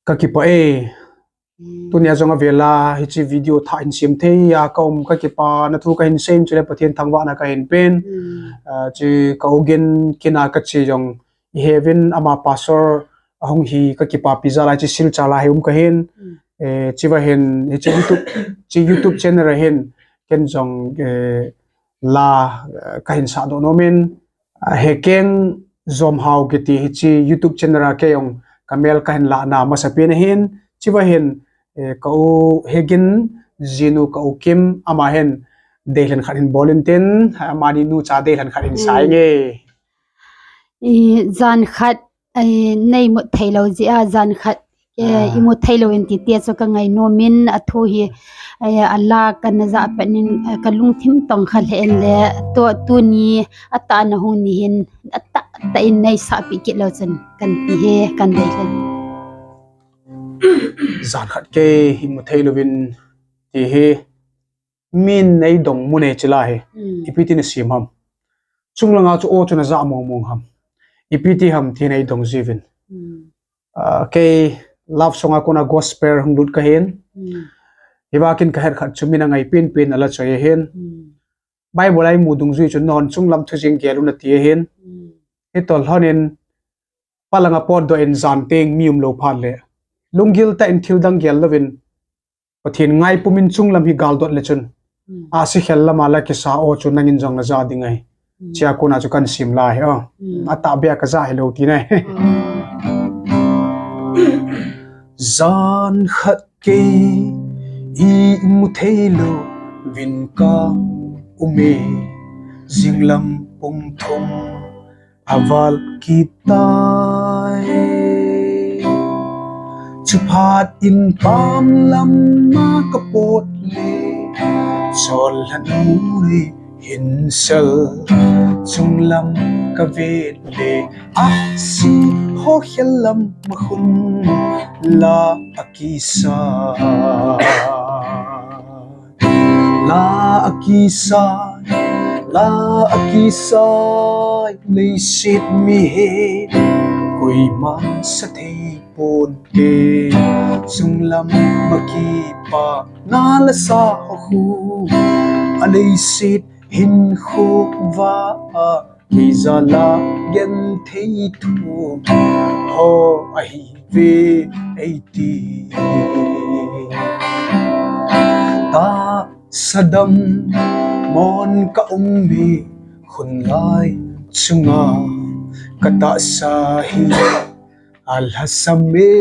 kakipa tunia zonga vela hichi video tha in sim the ya kaum kakipa na thu ka hin sem chule pathian thangwa na ka hin pen chi kaugen kina ka chi jong heaven ama pastor ahong hi kakipa pizza la chi sil chala he ka hin chiwa hin chi YouTube channel hin ken jong la ka hin sa do nomen hekeng zom hau geti hichi YouTube channel ke yong kamel ka hin la na masapin hin chiwa hin kau hegin zinu kau kim ama hen dehlan kharin bolintin amani nu cha dehlan kharin sai nge zan khat nei mu thailo ji a zan khat imu thailo in ti te so ka ngai no min athu hi Allah kan za panin kalung thim tong khal hen le to tu ni ata na hu ni hin ata ta in nei sa pi ki lo chen kan ti he kan dehlan zan khat ke himu thailovin ti he min nei dong mu ne chila he ipiti ni sim ham chunglanga chu o chuna za mong mong ham ipiti ham thi nei dong jivin ke love song akona gospel hunglut ka hen hiwakin ka her khat chumina ngai pin pin ala choye hen bible ai mudung zui chu non chunglam thujing gelu na ti hen etol honin palanga pod do en zan teng mium lo phan le lungil ta in thildang gel lovin pathin ngai pumin chunglam hi gal dot lechun a si khella mala ke sa o chu nangin jong na za dingai chia ko na chu kan sim la he ata bia ka za hello ti nai zan khat ke i mu thelo vin ka ume jinglam pum thum aval kitai chuphat in pam lam ma kapot le sol hanuri hinsel chunglam ka ve le si ho khelam mahun la akisa la akisa le sit mi he koi man sa thei pon ke sunglam makipa nala sa hu alei sit hin khu va kizala gen thei thu ho ai ve ai ti ta sadam mon ka umbi khun lai chunga kata sahi alhasame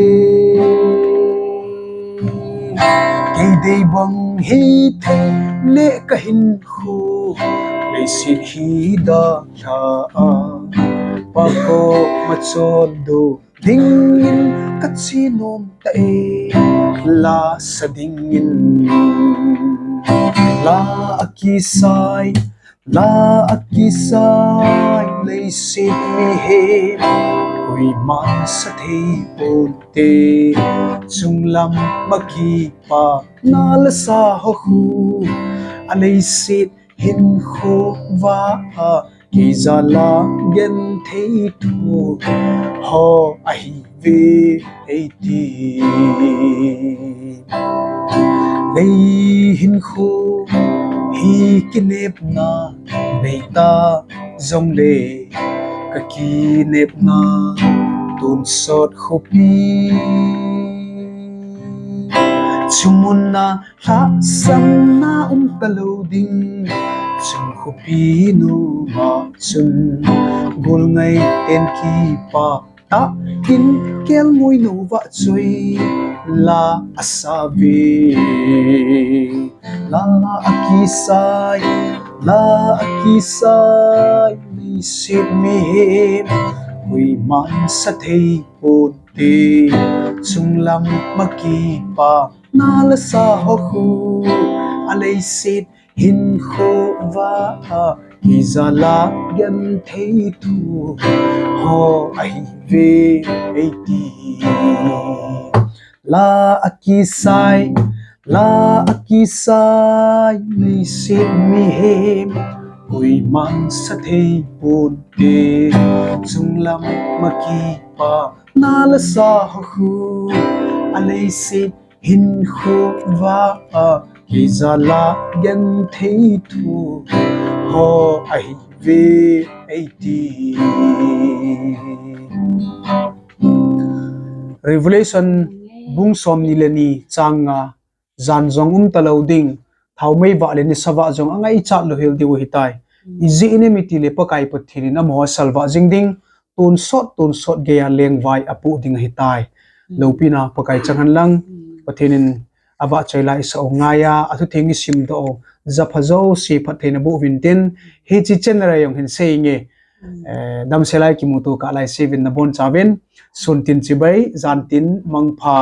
kay day bang hite le kahin ho le sihida ya pako matsodo dingin katsinom tae la sa dingin la akisay le sihhe koi man sa thei ponte chunglam makipa nala sa hu alei sit hin kho va kizala gen thei thu ho ai ve ai ti lei hin kho hi kinep na beita zong le kaki nep na tun sot khopi chumuna ha sam na taloding chung khopi nu ma chun gol ngai ten ki pa ta kin kel moi no wa choi la asabi la akisay li sit mi hem hui man sa thei ponte chunglam makipa nala sa hu alei sit hin kho va izala gen thei thu ho ai ve ai ti la akisay li sit mi hem ui mang sa thei bun ke chung lam maki pa na la sa hu alei se hin khu va a ki zala gen thei thu ho ai ve ai ti Revelation bung som ni leni changa zan zong talo ding thau mei ba le ni sawa jong angai chat lo hel diu hitai izi inemiti le pakai pathini na mo salwa jingding tun sot ge ya leng vai apu ding hitai lopina pakai changan lang pathinin awa chaila isa ngaya athu thengi sim do zaphazo si phathena bu vintin hi chi chenra yong hin seinge dam selai ki mutu ka lai sevin na bon chaven suntin chibai zantin mangpha